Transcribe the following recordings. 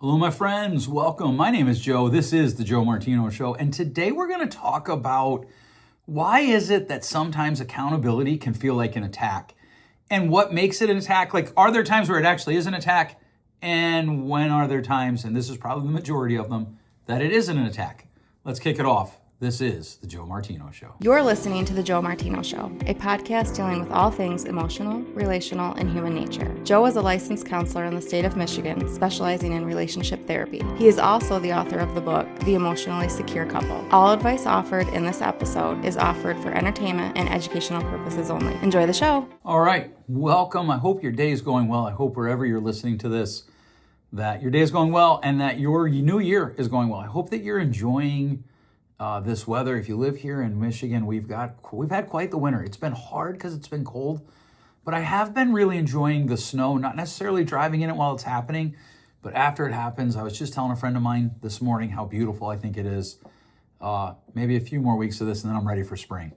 Hello, my friends. Welcome. My name is Joe. This is the Joe Martino Show. And today we're going to talk about why is it that sometimes accountability can feel like an attack? And what makes it an attack? Like, are there times where it actually is an attack? And when are there times, and this is probably the majority of them, that it isn't an attack? Let's kick it off. This is the Joe Martino Show. You're listening to the Joe Martino Show, a podcast dealing with all things emotional, relational, and human nature. Joe is a licensed counselor in the state of Michigan, specializing in relationship therapy. He is also the author of the book, The Emotionally Secure Couple. All advice offered in this episode is offered for entertainment and educational purposes only. Enjoy the show. All right. Welcome. I hope your day is going well. I hope wherever you're listening to this, that your day is going well and that your new year is going well. I hope that you're enjoying this weather. If you live here in Michigan, we've had quite the winter. It's been hard because it's been cold, but I have been really enjoying the snow, not necessarily driving in it while it's happening, but after it happens. I was just telling a friend of mine this morning how beautiful I think it is. Maybe a few more weeks of this and then I'm ready for spring.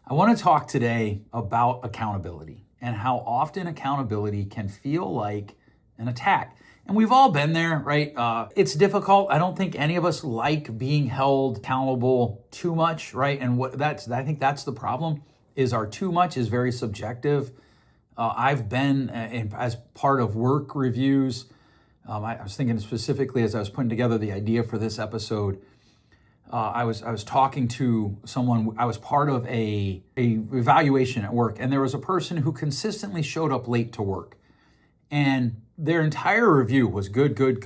I want to talk today about accountability and how often accountability can feel like an attack. And we've all been there, right? It's difficult. I don't think any of us like being held accountable too much, right? And I think that's the problem, is our too much is very subjective. I've been as part of work reviews. I was thinking specifically as I was putting together the idea for this episode. I was talking to someone. I was part of a evaluation at work, and there was a person who consistently showed up late to work, and their entire review was good, right?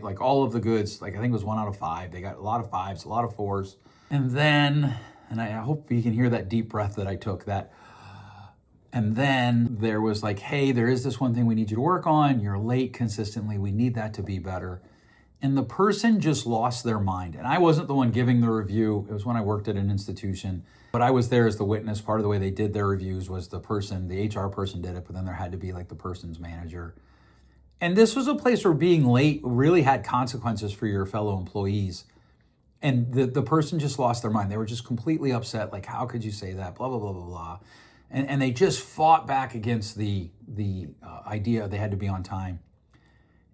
Like all of the goods, like I think it was 1 out of 5. They got a lot of 5s, a lot of 4s. And then, and I hope you can hear that deep breath that I took, and then there was like, hey, there is this one thing we need you to work on. You're late consistently. We need that to be better. And the person just lost their mind. And I wasn't the one giving the review. It was when I worked at an institution. But I was there as the witness. Part of the way they did their reviews was the HR person did it, but then there had to be like the person's manager. And this was a place where being late really had consequences for your fellow employees. And the person just lost their mind. They were just completely upset. Like, how could you say that? Blah, blah, blah, blah, blah. And they just fought back against the idea they had to be on time.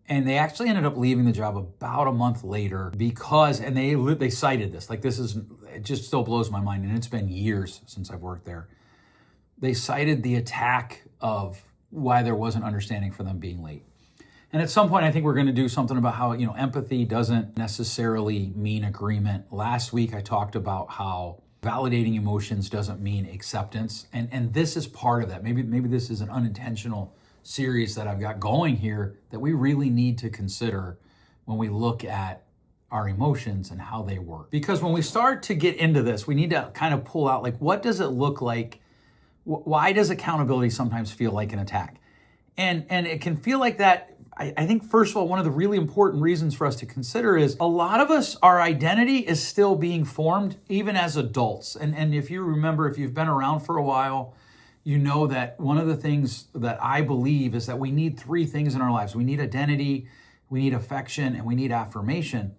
And they actually ended up leaving the job about a month later because, and they cited this, like it just still blows my mind, and it's been years since I've worked there. They cited the attack of why there wasn't understanding for them being late. And at some point, I think we're going to do something about how, empathy doesn't necessarily mean agreement. Last week, I talked about how validating emotions doesn't mean acceptance. And this is part of that. Maybe this is an unintentional series that I've got going here that we really need to consider when we look at our emotions and how they work. Because when we start to get into this, we need to kind of pull out, like, what does it look like? Why does accountability sometimes feel like an attack? And it can feel like that. I think, first of all, one of the really important reasons for us to consider is a lot of us, our identity is still being formed even as adults. And if you remember, if you've been around for a while, you know that one of the things that I believe is that we need 3 things in our lives. We need identity, we need affection, and we need affirmation.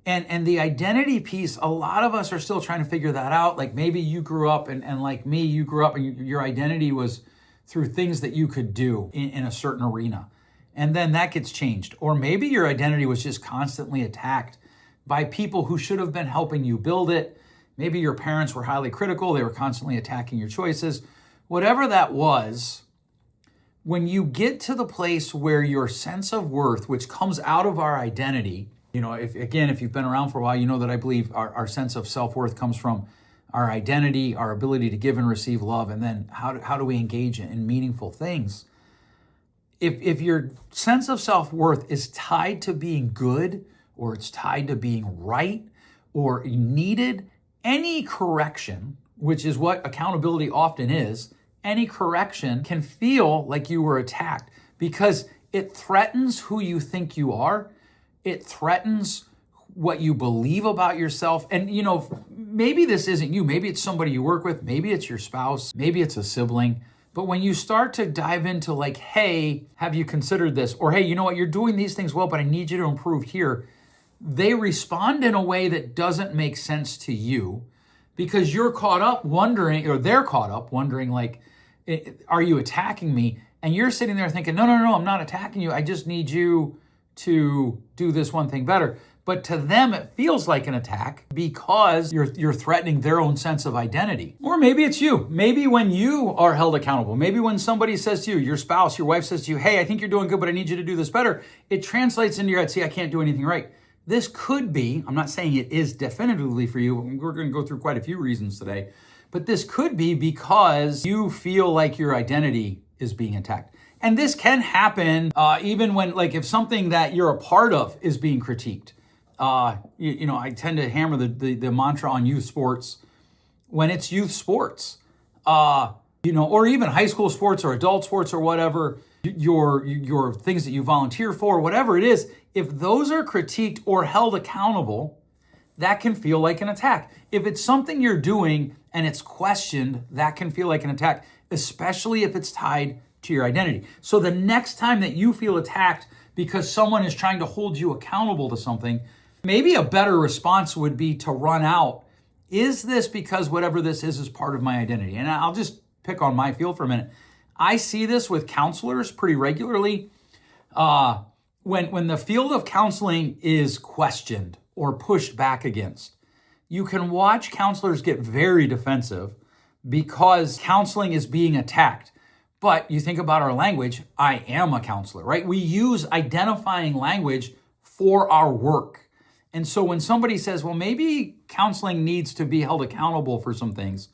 And the identity piece, a lot of us are still trying to figure that out. Like maybe you grew up and like me, you grew up and your identity was through things that you could do in a certain arena. And then that gets changed. Or maybe your identity was just constantly attacked by people who should have been helping you build it. Maybe your parents were highly critical. They were constantly attacking your choices. Whatever that was, when you get to the place where your sense of worth, which comes out of our identity, if you've been around for a while, you know that I believe our sense of self-worth comes from our identity, our ability to give and receive love, and then how do we engage in meaningful things. If your sense of self-worth is tied to being good, or it's tied to being right, or needed, any correction, which is what accountability often is, any correction can feel like you were attacked because it threatens who you think you are. It threatens what you believe about yourself. And, maybe this isn't you. Maybe it's somebody you work with. Maybe it's your spouse. Maybe it's a sibling. But when you start to dive into like, hey, have you considered this? Or, hey, you know what? You're doing these things well, but I need you to improve here. They respond in a way that doesn't make sense to you because you're caught up wondering, or they're caught up wondering like, are you attacking me? And you're sitting there thinking, no, I'm not attacking you. I just need you to do this one thing better. But to them, it feels like an attack because you're threatening their own sense of identity. Or maybe it's you. Maybe when you are held accountable, maybe when somebody says to you, your spouse, your wife says to you, hey, I think you're doing good, but I need you to do this better. It translates into your head, see, I can't do anything right. This could be, I'm not saying it is definitively for you. We're going to go through quite a few reasons today. But this could be because you feel like your identity is being attacked. And this can happen even when, like, if something that you're a part of is being critiqued. I tend to hammer the mantra on youth sports when it's youth sports, or even high school sports or adult sports or whatever, your things that you volunteer for, whatever it is, if those are critiqued or held accountable, that can feel like an attack. If it's something you're doing and it's questioned, that can feel like an attack, especially if it's tied to your identity. So the next time that you feel attacked because someone is trying to hold you accountable to something, maybe a better response would be to run out. Is this because whatever this is part of my identity? And I'll just pick on my field for a minute. I see this with counselors pretty regularly. When the field of counseling is questioned or pushed back against, you can watch counselors get very defensive because counseling is being attacked. But you think about our language, I am a counselor, right? We use identifying language for our work. And so when somebody says, well, maybe counseling needs to be held accountable for some things,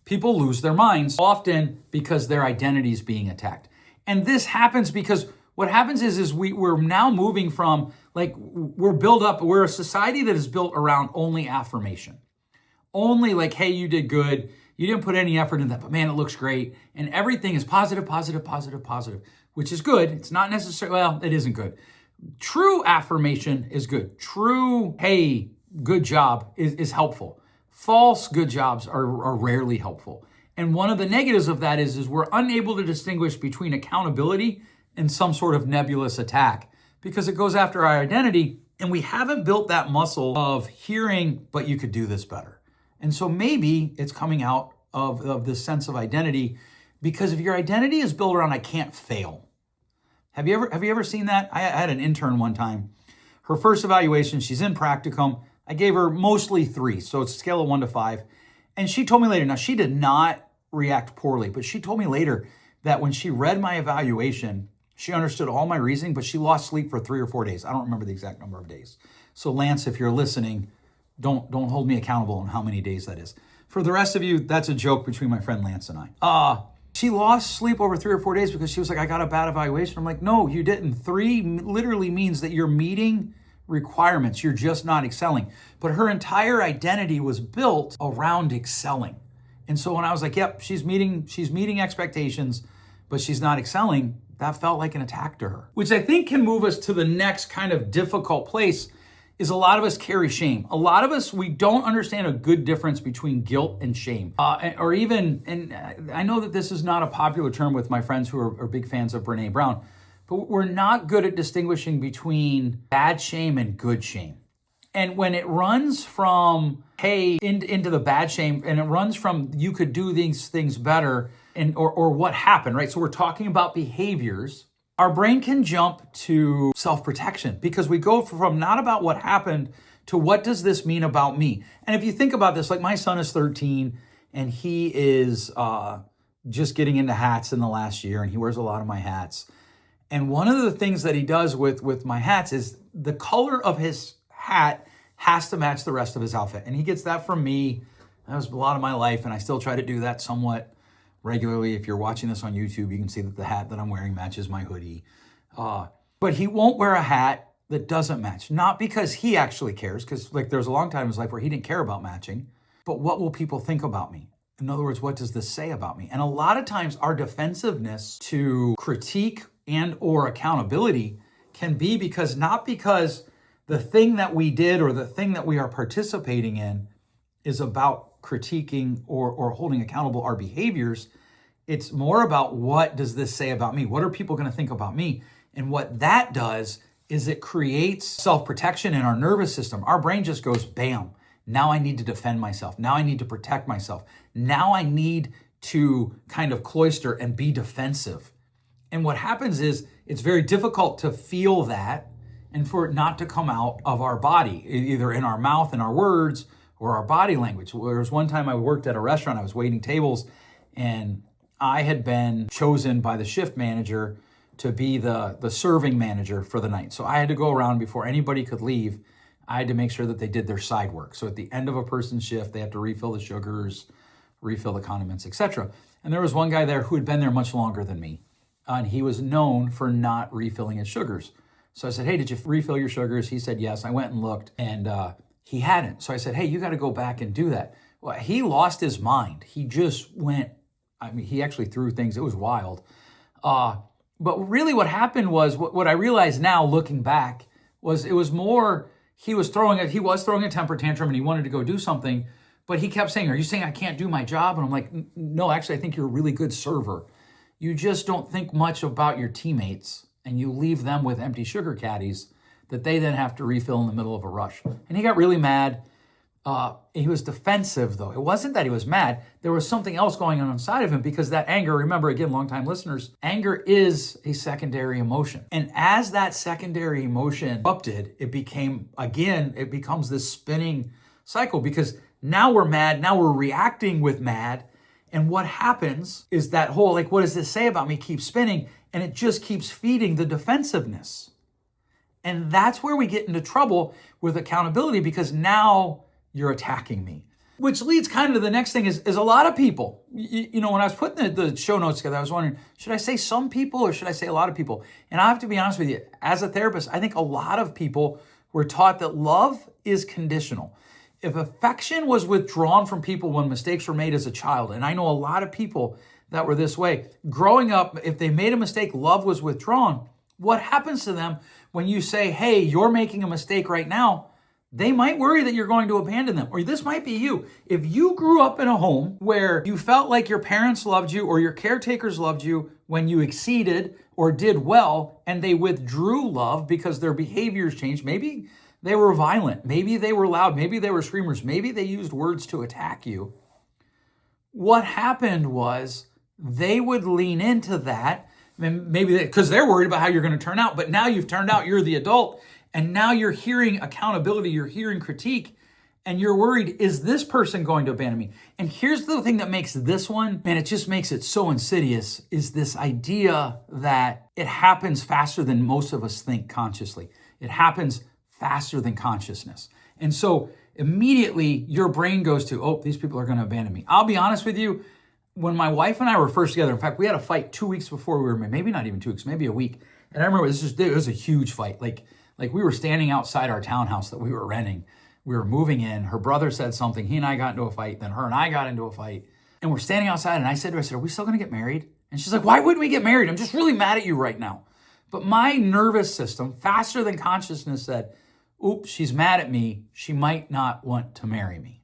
people lose their minds, often because their identity is being attacked. And this happens because what happens is we're now moving from, we're a society that is built around only affirmation. Only like, hey, you did good. You didn't put any effort in that, but man, it looks great. And everything is positive, which is good. It's not necessarily, well, it isn't good. True affirmation is good. True, hey, good job is helpful. False good jobs are rarely helpful. And one of the negatives of that is we're unable to distinguish between accountability and some sort of nebulous attack because it goes after our identity and we haven't built that muscle of hearing, but you could do this better. And so maybe it's coming out of this sense of identity because if your identity is built around I can't fail. Have you ever seen that? I had an intern one time. Her first evaluation, she's in practicum. I gave her mostly 3, so it's a scale of 1 to 5. And she told me later, now she did not react poorly, but she told me later that when she read my evaluation, she understood all my reasoning, but she lost sleep for 3 or 4 days. I don't remember the exact number of days. So Lance, if you're listening, don't hold me accountable on how many days that is. For the rest of you, that's a joke between my friend Lance and I. She lost sleep over 3 or 4 days because she was like, I got a bad evaluation. I'm like, no, you didn't. 3 literally means that you're meeting requirements. You're just not excelling. But her entire identity was built around excelling. And so when I was like, yep, she's meeting expectations, but she's not excelling, that felt like an attack to her. Which I think can move us to the next kind of difficult place is a lot of us carry shame. A lot of us, we don't understand a good difference between guilt and shame. And I know that this is not a popular term with my friends who are big fans of Brene Brown, but we're not good at distinguishing between bad shame and good shame. And when it runs from, hey, into the bad shame, and it runs from you could do these things better, or what happened, right? So we're talking about behaviors. Our brain can jump to self-protection because we go from not about what happened to what does this mean about me? And if you think about this, like my son is 13 and he is just getting into hats in the last year and he wears a lot of my hats. And one of the things that he does with my hats is the color of his hat has to match the rest of his outfit. And he gets that from me. That was a lot of my life and I still try to do that somewhat regularly. If you're watching this on YouTube, you can see that the hat that I'm wearing matches my hoodie. But he won't wear a hat that doesn't match. Not because he actually cares, because there was a long time in his life where he didn't care about matching, but what will people think about me? In other words, what does this say about me? And a lot of times our defensiveness to critique and or accountability can be not because the thing that we did or the thing that we are participating in is about critiquing or holding accountable our behaviors. It's more about what does this say about me? What are people going to think about me? And what that does is it creates self-protection in our nervous system. Our brain just goes, bam, now I need to defend myself. Now I need to protect myself. Now I need to kind of cloister and be defensive. And what happens is it's very difficult to feel that and for it not to come out of our body, either in our mouth and our words or our body language. There was one time I worked at a restaurant, I was waiting tables, and I had been chosen by the shift manager to be the serving manager for the night. So I had to go around before anybody could leave. I had to make sure that they did their side work. So at the end of a person's shift, they have to refill the sugars, refill the condiments, etc. And there was one guy there who had been there much longer than me. And he was known for not refilling his sugars. So I said, hey, did you refill your sugars? He said, yes. I went and looked, and he hadn't. So I said, hey, you got to go back and do that. Well, he lost his mind. He just went, he actually threw things. It was wild. But really what happened was, what I realize now looking back, was it was more, he was throwing a temper tantrum and he wanted to go do something, but he kept saying, are you saying I can't do my job? And I'm like, no, actually, I think you're a really good server. You just don't think much about your teammates and you leave them with empty sugar caddies that they then have to refill in the middle of a rush. And he got really mad. He was defensive, though. It wasn't that he was mad. There was something else going on inside of him, because that anger, remember, again, longtime listeners, anger is a secondary emotion. And as that secondary emotion erupted, it becomes this spinning cycle, because now we're mad, now we're reacting with mad. And what happens is that whole, like, what does this say about me, keeps spinning, and it just keeps feeding the defensiveness. And that's where we get into trouble with accountability, because now you're attacking me. Which leads kind of to the next thing is a lot of people, you know, when I was putting the show notes together, I was wondering, should I say some people or should I say a lot of people? And I have to be honest with you, as a therapist, I think a lot of people were taught that love is conditional. If affection was withdrawn from people when mistakes were made as a child, and I know a lot of people that were this way, growing up, if they made a mistake, love was withdrawn. What happens to them when you say, hey, you're making a mistake right now? They might worry that you're going to abandon them. Or this might be you. If you grew up in a home where you felt like your parents loved you or your caretakers loved you when you exceeded or did well, and they withdrew love because their behaviors changed, maybe they were violent, maybe they were loud, maybe they were screamers, maybe they used words to attack you. What happened was they would lean into that, maybe because they're worried about how you're going to turn out, but now you've turned out, you're the adult, and now you're hearing accountability, you're hearing critique, and you're worried, is this person going to abandon me? And here's the thing that makes this one, man, it just makes it so insidious, is this idea that it happens faster than most of us think consciously. It happens faster than consciousness. And so immediately your brain goes to, oh, these people are going to abandon me. I'll be honest with you, when my wife and I were first together, in fact, we had a fight 2 weeks before we were married, maybe not even 2 weeks, maybe a week. And I remember it was a huge fight. Like we were standing outside our townhouse that we were renting. We were moving in. Her brother said something. He and I got into a fight. Then her and I got into a fight. And we're standing outside. And I said to her, are we still going to get married? And she's like, why wouldn't we get married? I'm just really mad at you right now. But my nervous system, faster than consciousness, said, oops, she's mad at me. She might not want to marry me.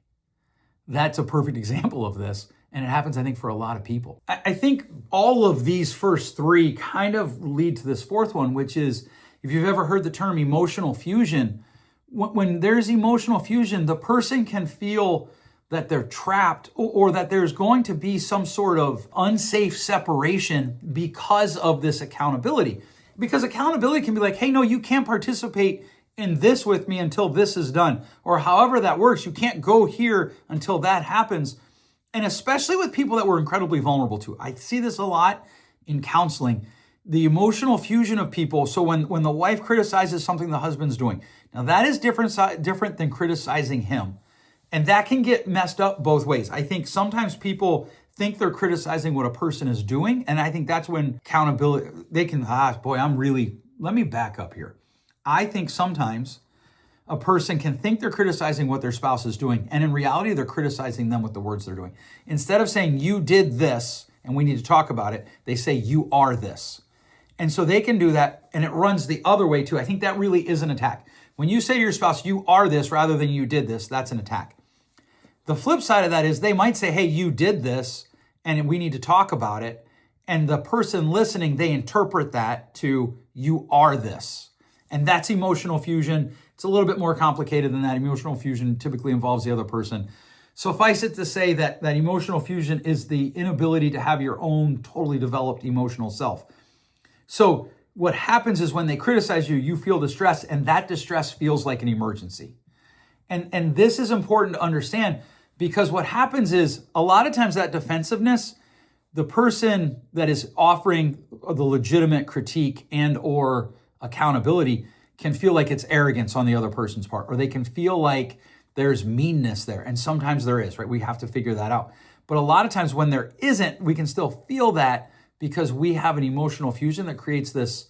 That's a perfect example of this. And it happens, I think, for a lot of people. I think all of these first three kind of lead to this fourth one, which is, if you've ever heard the term emotional fusion, when there's emotional fusion, the person can feel that they're trapped or that there's going to be some sort of unsafe separation because of this accountability. Because accountability can be like, hey, no, you can't participate in this with me until this is done. Or however that works, you can't go here until that happens. And especially with people that we're incredibly vulnerable to. I see this a lot in counseling. The emotional fusion of people. So when the wife criticizes something the husband's doing, now that is different than criticizing him. And that can get messed up both ways. I think sometimes people think they're criticizing what a person is doing. And I think that's when accountability, they can, let me back up here. I think sometimes a person can think they're criticizing what their spouse is doing. And in reality, they're criticizing them with the words they're doing. Instead of saying, you did this, and we need to talk about it, they say, you are this. And so they can do that, and it runs the other way too. I think that really is an attack. When you say to your spouse, you are this, rather than you did this, that's an attack. The flip side of that is they might say, hey, you did this, and we need to talk about it. And the person listening, they interpret that to, you are this. And that's emotional fusion. It's a little bit more complicated than that. Emotional fusion typically involves the other person. Suffice it to say that emotional fusion is the inability to have your own totally developed emotional self. So what happens is when they criticize you, you feel distress, and that distress feels like an emergency. And this is important to understand, because what happens is a lot of times that defensiveness, the person that is offering the legitimate critique and or accountability can feel like it's arrogance on the other person's part, or they can feel like there's meanness there. And sometimes there is, right? We have to figure that out. But a lot of times when there isn't, we can still feel that because we have an emotional fusion that creates this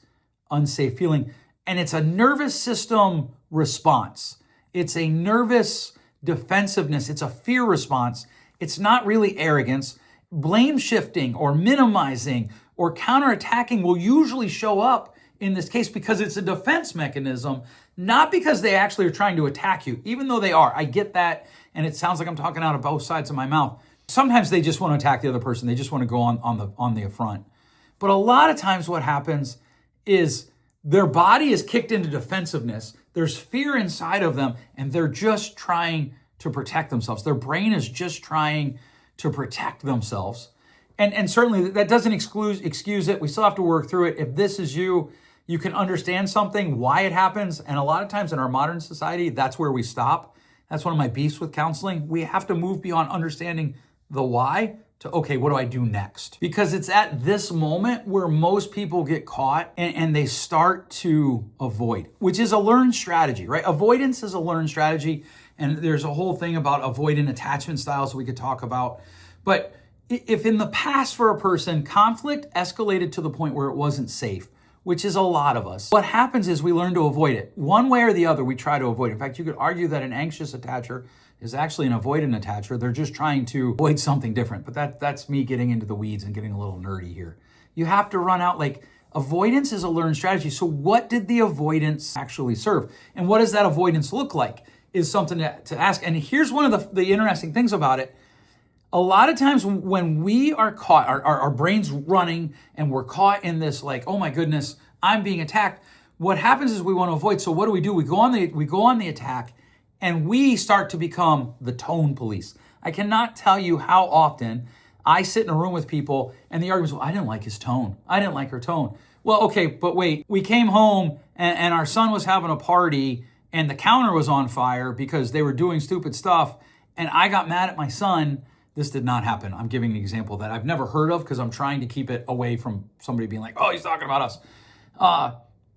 unsafe feeling. And it's a nervous system response. It's a nervous defensiveness. It's a fear response. It's not really arrogance. Blame shifting or minimizing or counterattacking will usually show up in this case because it's a defense mechanism, not because they actually are trying to attack you, even though they are. I get that, and it sounds like I'm talking out of both sides of my mouth. Sometimes they just want to attack the other person. They just want to go on the affront. But a lot of times what happens is their body is kicked into defensiveness. There's fear inside of them, and they're just trying to protect themselves. Their brain is just trying to protect themselves. And certainly that doesn't excuse it. We still have to work through it. If this is you, you can understand something, why it happens. And a lot of times in our modern society, that's where we stop. That's one of my beefs with counseling. We have to move beyond understanding the why to, okay, what do I do next? Because it's at this moment where most people get caught and they start to avoid, which is a learned strategy, right? Avoidance is a learned strategy. And there's a whole thing about avoidant attachment styles we could talk about. But if in the past for a person, conflict escalated to the point where it wasn't safe, which is a lot of us, what happens is we learn to avoid it. One way or the other, we try to avoid it. In fact, you could argue that an anxious attacher is actually an avoidant attacher. They're just trying to avoid something different. But that's me getting into the weeds and getting a little nerdy here. You have to run out, like, avoidance is a learned strategy. So what did the avoidance actually serve? And what does that avoidance look like is something to ask. And here's one of the interesting things about it. A lot of times when we are caught, our brain's running and we're caught in this like, oh my goodness, I'm being attacked. What happens is we want to avoid. So what do? We go on the attack, and we start to become the tone police. I cannot tell you how often I sit in a room with people and the argument is, well, I didn't like his tone. I didn't like her tone. Well, okay, but wait, we came home and our son was having a party and the counter was on fire because they were doing stupid stuff, and I got mad at my son. This did not happen. I'm giving an example that I've never heard of because I'm trying to keep it away from somebody being like, oh, he's talking about us.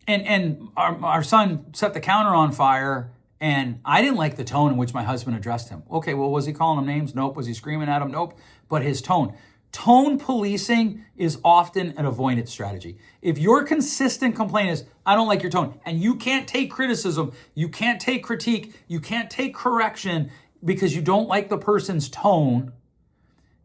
And our son set the counter on fire, and I didn't like the tone in which my husband addressed him. Okay, well, was he calling him names? Nope. Was he screaming at him? Nope. But his tone. Tone policing is often an avoidance strategy. If your consistent complaint is, I don't like your tone, and you can't take criticism, you can't take critique, you can't take correction because you don't like the person's tone,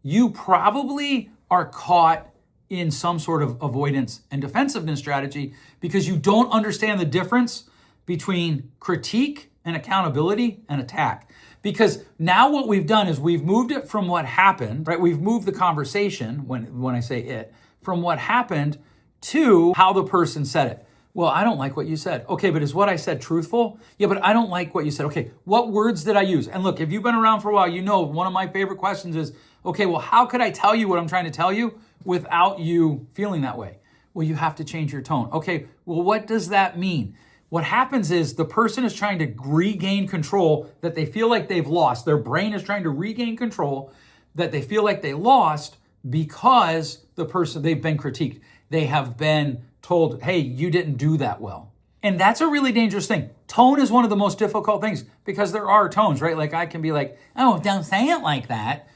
you probably are caught in some sort of avoidance and defensiveness strategy because you don't understand the difference between critique and accountability and attack. Because now what we've done is we've moved it from what happened, right? We've moved the conversation, when I say it, from what happened to how the person said it. Well, I don't like what you said. Okay, but is what I said truthful? Yeah, but I don't like what you said. Okay, what words did I use? And look, if you've been around for a while, you know one of my favorite questions is, okay, well, how could I tell you what I'm trying to tell you without you feeling that way? Well, you have to change your tone. Okay, well, what does that mean? What happens is the person is trying to regain control that they feel like they've lost. Their brain is trying to regain control that they feel like they lost because they've been critiqued. They have been told, hey, you didn't do that well. And that's a really dangerous thing. Tone is one of the most difficult things because there are tones, right? Like I can be like, oh, don't say it like that.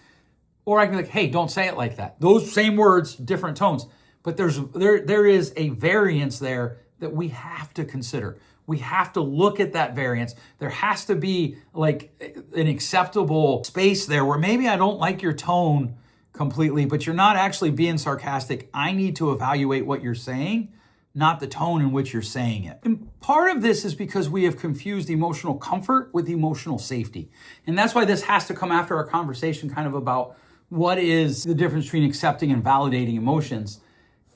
Or I can be like, hey, don't say it like that. Those same words, different tones. But there is a variance there that we have to consider. We have to look at that variance. There has to be like an acceptable space there where maybe I don't like your tone completely, but you're not actually being sarcastic. I need to evaluate what you're saying, not the tone in which you're saying it. And part of this is because we have confused emotional comfort with emotional safety. And that's why this has to come after our conversation kind of about what is the difference between accepting and validating emotions.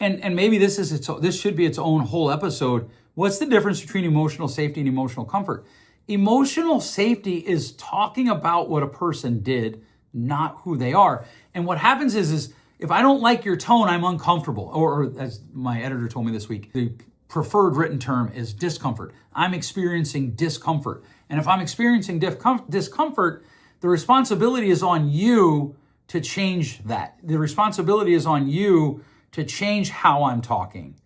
And maybe this should be its own whole episode. What's the difference between emotional safety and emotional comfort? Emotional safety is talking about what a person did, not who they are. And what happens is If I don't like your tone, I'm uncomfortable. Or as my editor told me this week, the preferred written term is discomfort. I'm experiencing discomfort. And if I'm experiencing discomfort, the responsibility is on you to change that. The responsibility is on you to change how I'm talking.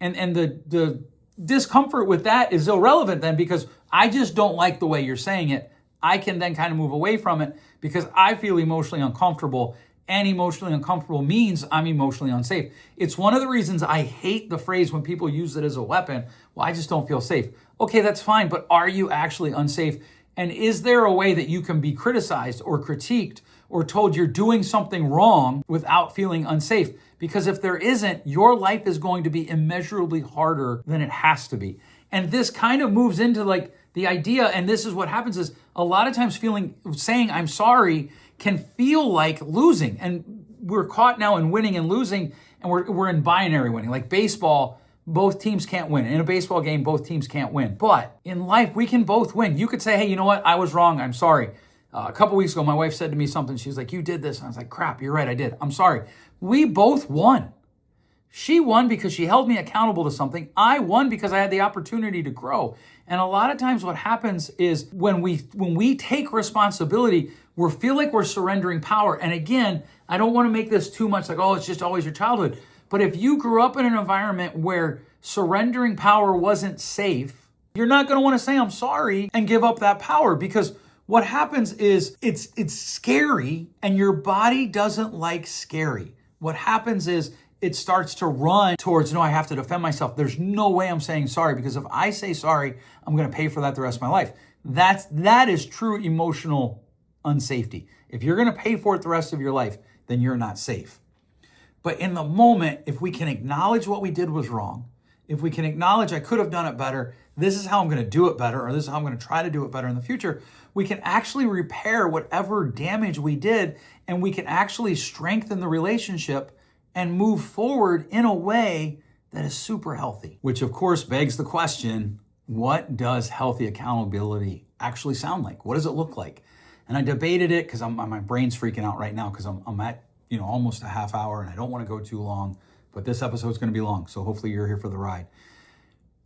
And the discomfort with that is irrelevant then, because I just don't like the way you're saying it. I can then kind of move away from it because I feel emotionally uncomfortable, and emotionally uncomfortable means I'm emotionally unsafe. It's one of the reasons I hate the phrase when people use it as a weapon. Well, I just don't feel safe. Okay, that's fine, but are you actually unsafe? And is there a way that you can be criticized or critiqued or told you're doing something wrong without feeling unsafe? Because if there isn't, your life is going to be immeasurably harder than it has to be. And this kind of moves into like the idea, and this is what happens, is a lot of times saying I'm sorry can feel like losing. And we're caught now in winning and losing, and we're in binary winning. Like baseball, both teams can't win. In a baseball game, both teams can't win. But in life, we can both win. You could say, hey, you know what? I was wrong. I'm sorry. A couple weeks ago, my wife said to me something. She was like, you did this. And I was like, crap, you're right. I did. I'm sorry. We both won. She won because she held me accountable to something. I won because I had the opportunity to grow. And a lot of times what happens is when we take responsibility, we feel like we're surrendering power. And again, I don't want to make this too much like, oh, it's just always your childhood. But if you grew up in an environment where surrendering power wasn't safe, you're not going to want to say, I'm sorry, and give up that power, because what happens is it's scary, and your body doesn't like scary. What happens is it starts to run towards, no, I have to defend myself. There's no way I'm saying sorry, because if I say sorry, I'm going to pay for that the rest of my life. That is true emotional unsafety. If you're going to pay for it the rest of your life, then you're not safe. But in the moment, if we can acknowledge what we did was wrong, if we can acknowledge I could have done it better, this is how I'm going to do it better, or this is how I'm going to try to do it better in the future, we can actually repair whatever damage we did, and we can actually strengthen the relationship and move forward in a way that is super healthy. Which of course begs the question, what does healthy accountability actually sound like? What does it look like? And I debated it because my brain's freaking out right now because I'm at almost a half hour, and I don't want to go too long, but this episode's going to be long, so hopefully you're here for the ride.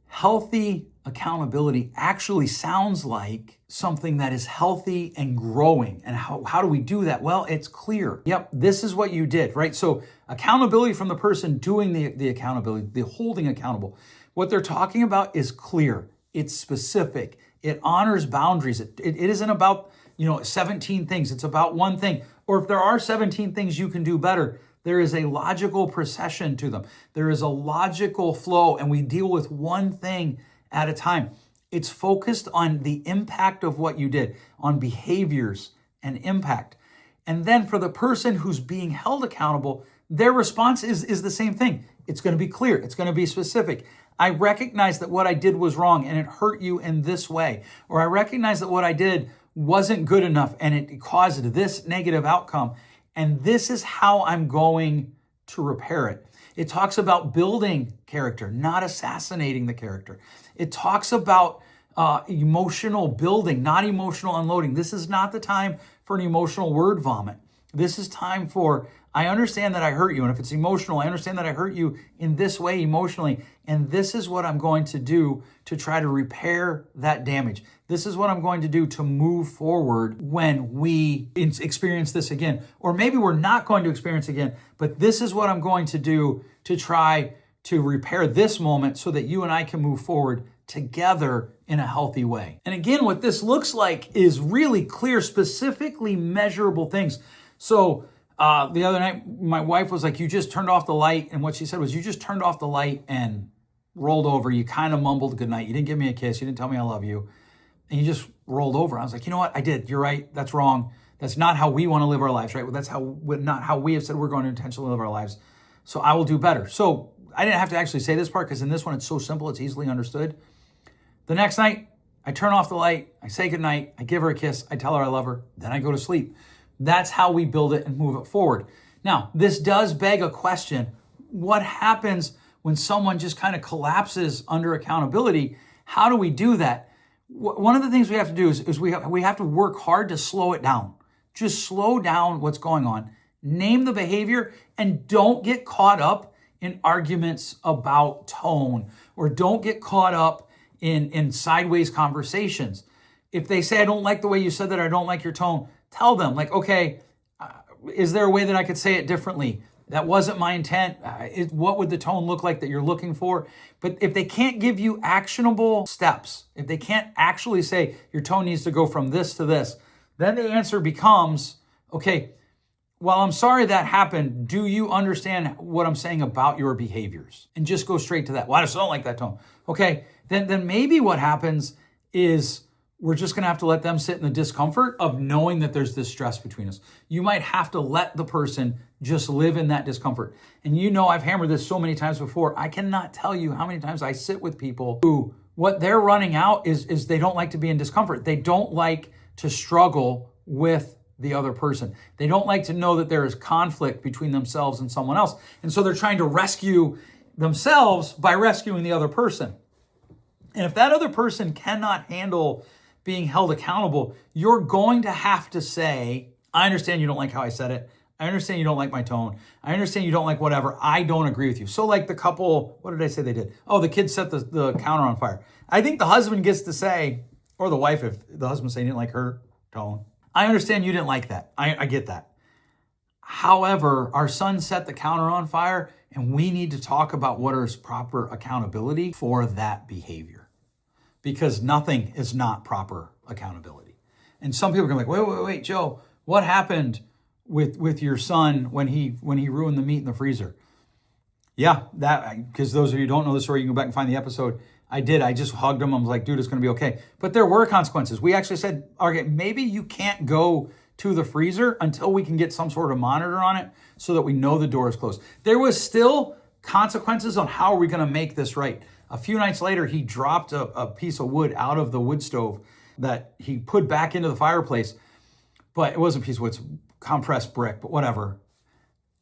Healthy accountability actually sounds like something that is healthy and growing. And how do we do that? Well, it's clear. Yep, this is what you did, right? So accountability from the person doing the accountability, the holding accountable. What they're talking about is clear. It's specific. It honors boundaries. It isn't about 17 things. It's about one thing. Or if there are 17 things you can do better, there is a logical procession to them. There is a logical flow, and we deal with one thing at a time. It's focused on the impact of what you did, on behaviors and impact. And then for the person who's being held accountable, their response is the same thing. It's going to be clear. It's going to be specific. I recognize that what I did was wrong and it hurt you in this way. Or I recognize that what I did wasn't good enough and it caused this negative outcome. And this is how I'm going to repair it. It talks about building character, not assassinating the character. It talks about emotional building, not emotional unloading. This is not the time for an emotional word vomit. This is time for, I understand that I hurt you. And if it's emotional, I understand that I hurt you in this way emotionally. And this is what I'm going to do to try to repair that damage. This is what I'm going to do to move forward when we experience this again. Or maybe we're not going to experience it again, but this is what I'm going to do to try to repair this moment so that you and I can move forward together in a healthy way. And again, what this looks like is really clear, specifically measurable things. So the other night, my wife was like, you just turned off the light. And what she said was, you just turned off the light and rolled over. You kind of mumbled goodnight. You didn't give me a kiss. You didn't tell me I love you. And you just rolled over. I was like, you know what? I did. You're right. That's wrong. That's not how we want to live our lives, right? Well, that's not how we have said we're going to intentionally live our lives. So I will do better. So I didn't have to actually say this part because in this one, it's so simple. It's easily understood. The next night, I turn off the light. I say goodnight. I give her a kiss. I tell her I love her. Then I go to sleep. That's how we build it and move it forward. Now, this does beg a question. What happens when someone just kind of collapses under accountability? How do we do that? One of the things we have to do is we have to work hard to slow it down. Just slow down what's going on. name the behavior, and don't get caught up in arguments about tone, or don't get caught up in sideways conversations. If they say, I don't like the way you said that, I don't like your tone, tell them, like, okay, is there a way that I could say it differently? That wasn't my intent. What would the tone look like that you're looking for? But if they can't give you actionable steps, if they can't actually say your tone needs to go from this to this, then the answer becomes, okay, well, I'm sorry that happened. Do you understand what I'm saying about your behaviors? And just go straight to that. Well, I just don't like that tone. Okay, then maybe what happens is we're just going to have to let them sit in the discomfort of knowing that there's this stress between us. You might have to let the person just live in that discomfort. And you know, I've hammered this so many times before. I cannot tell you how many times I sit with people who what they're running out is they don't like to be in discomfort. They don't like to struggle with the other person. They don't like to know that there is conflict between themselves and someone else. And so they're trying to rescue themselves by rescuing the other person. And if that other person cannot handle being held accountable, you're going to have to say, I understand you don't like how I said it. I understand you don't like my tone. I understand you don't like whatever. I don't agree with you. So like the couple, what did I say they did? Oh, the kids set the counter on fire. I think the husband gets to say, or the wife, if the husband say he didn't like her tone, I understand you didn't like that. I get that. However, our son set the counter on fire, and we need to talk about what is proper accountability for that behavior. Because nothing is not proper accountability. And some people are going to be like, wait, Joe, what happened with your son when he ruined the meat in the freezer? Yeah, that, because those of you who don't know the story, you can go back and find the episode. I did. I just hugged him. I was like, dude, it's going to be okay. But there were consequences. We actually said, okay, maybe you can't go to the freezer until we can get some sort of monitor on it so that we know the door is closed. There was still consequences on how are we going to make this right. A few nights later, he dropped a piece of wood out of the wood stove that he put back into the fireplace. But it wasn't a piece of wood, it's compressed brick, but whatever.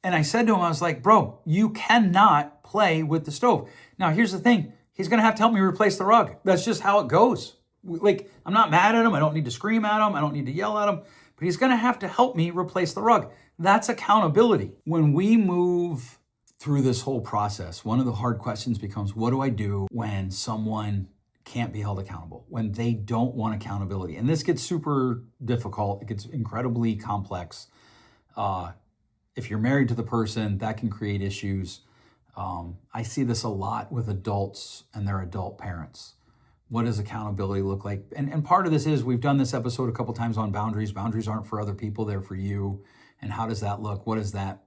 And I said to him, I was like, bro, you cannot play with the stove. Now, here's the thing. He's going to have to help me replace the rug. That's just how it goes. Like, I'm not mad at him. I don't need to scream at him. I don't need to yell at him. But he's going to have to help me replace the rug. That's accountability. When we move through this whole process, one of the hard questions becomes, what do I do when someone can't be held accountable, when they don't want accountability? And this gets super difficult. It gets incredibly complex. If you're married to the person, that can create issues. I see this a lot with adults and their adult parents. What does accountability look like? And part of this is, we've done this episode a couple times on boundaries. Boundaries aren't for other people, they're for you. And how does that look? What does that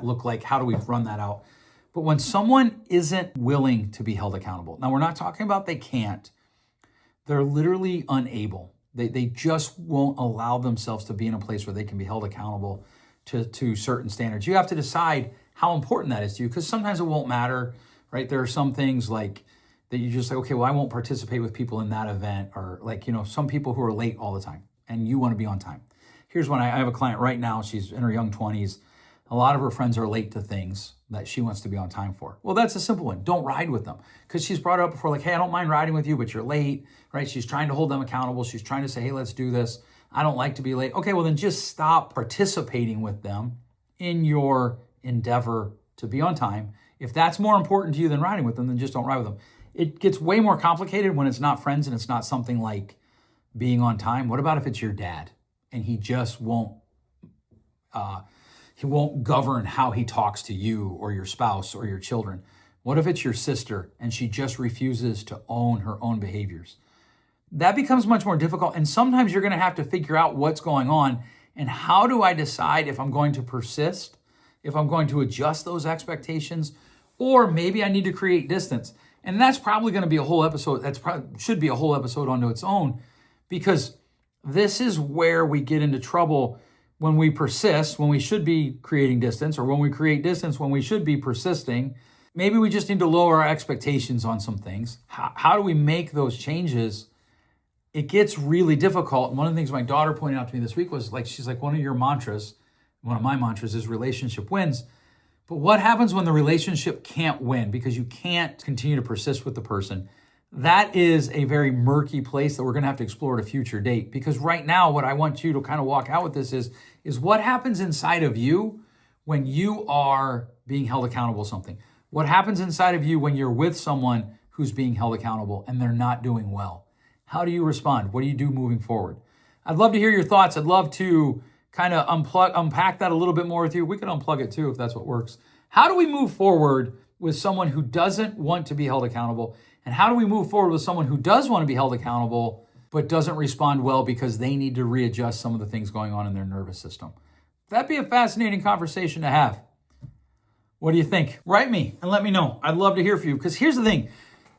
look like? How do we run that out? But when someone isn't willing to be held accountable, now we're not talking about they can't, they're literally unable. They just won't allow themselves to be in a place where they can be held accountable to certain standards. You have to decide how important that is to you, because sometimes it won't matter, right? There are some things like that you just say, okay, well, I won't participate with people in that event, or like, some people who are late all the time and you want to be on time. Here's one. I have a client right now. She's in her young 20s. A lot of her friends are late to things that she wants to be on time for. Well, that's a simple one. Don't ride with them. Because she's brought it up before, like, hey, I don't mind riding with you, but you're late, right? She's trying to hold them accountable. She's trying to say, hey, let's do this. I don't like to be late. Okay, well, then just stop participating with them in your endeavor to be on time. If that's more important to you than riding with them, then just don't ride with them. It gets way more complicated when it's not friends and it's not something like being on time. What about if it's your dad and he just won't govern how he talks to you or your spouse or your children? What if it's your sister and she just refuses to own her own behaviors? That becomes much more difficult. And sometimes you're going to have to figure out what's going on and how do I decide if I'm going to persist, if I'm going to adjust those expectations, or maybe I need to create distance. And that's probably going to be a whole episode. Should be a whole episode onto its own, because this is where we get into trouble when we persist, when we should be creating distance, or when we create distance when we should be persisting. Maybe we just need to lower our expectations on some things. How do we make those changes? It gets really difficult. And one of the things my daughter pointed out to me this week was, like, she's like, one of your mantras, one of my mantras is relationship wins. But what happens when the relationship can't win because you can't continue to persist with the person? that is a very murky place that we're going to have to explore at a future date. Because right now, what I want you to kind of walk out with this is what happens inside of you when you are being held accountable to something. What happens inside of you when you're with someone who's being held accountable and they're not doing well? How do you respond? What do you do moving forward? I'd love to hear your thoughts. I'd love to kind of unpack that a little bit more with you. We can unplug it too if that's what works. How do we move forward with someone who doesn't want to be held accountable? And how do we move forward with someone who does want to be held accountable but doesn't respond well because they need to readjust some of the things going on in their nervous system? That'd be a fascinating conversation to have. What do you think? Write me and let me know. I'd love to hear from you, because here's the thing.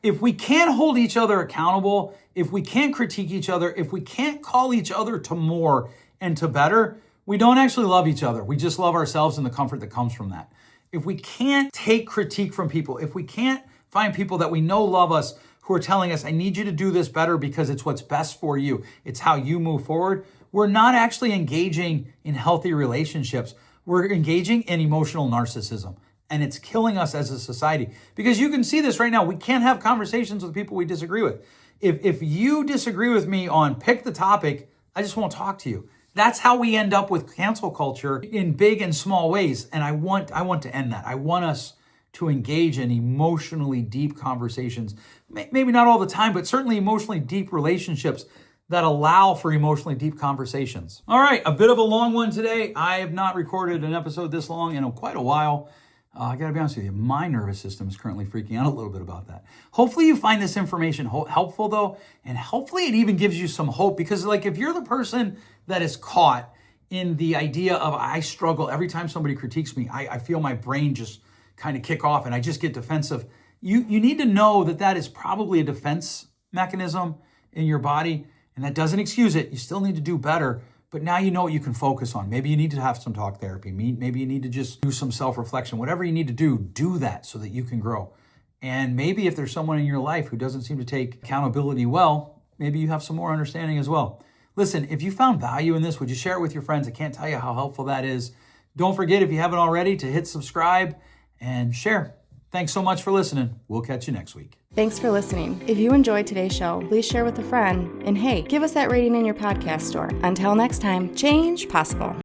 If we can't hold each other accountable, if we can't critique each other, if we can't call each other to more and to better, we don't actually love each other. We just love ourselves and the comfort that comes from that. If we can't take critique from people, if we can't find people that we know love us who are telling us, I need you to do this better because it's what's best for you, it's how you move forward, we're not actually engaging in healthy relationships. We're engaging in emotional narcissism. And it's killing us as a society. Because you can see this right now. We can't have conversations with people we disagree with. If you disagree with me on pick the topic, I just won't talk to you. That's how we end up with cancel culture in big and small ways. And I want to end that. I want us to engage in emotionally deep conversations. Maybe not all the time, but certainly emotionally deep relationships that allow for emotionally deep conversations. All right, a bit of a long one today. I have not recorded an episode this long in quite a while. I got to be honest with you, my nervous system is currently freaking out a little bit about that. Hopefully you find this information helpful though, and hopefully it even gives you some hope, because like if you're the person that is caught in the idea of I struggle every time somebody critiques me, I feel my brain just kind of kick off and I just get defensive. You need to know that that is probably a defense mechanism in your body, and that doesn't excuse it. You still need to do better. But now you know what you can focus on. Maybe you need to have some talk therapy. Maybe you need to just do some self-reflection. Whatever you need to do that so that you can grow. And maybe if there's someone in your life who doesn't seem to take accountability well, maybe you have some more understanding as well. Listen, if you found value in this, would you share it with your friends? I can't tell you how helpful that is. Don't forget, if you haven't already, to hit subscribe and share. Thanks so much for listening. We'll catch you next week. Thanks for listening. If you enjoyed today's show, please share with a friend. And hey, give us that rating in your podcast store. Until next time, change possible.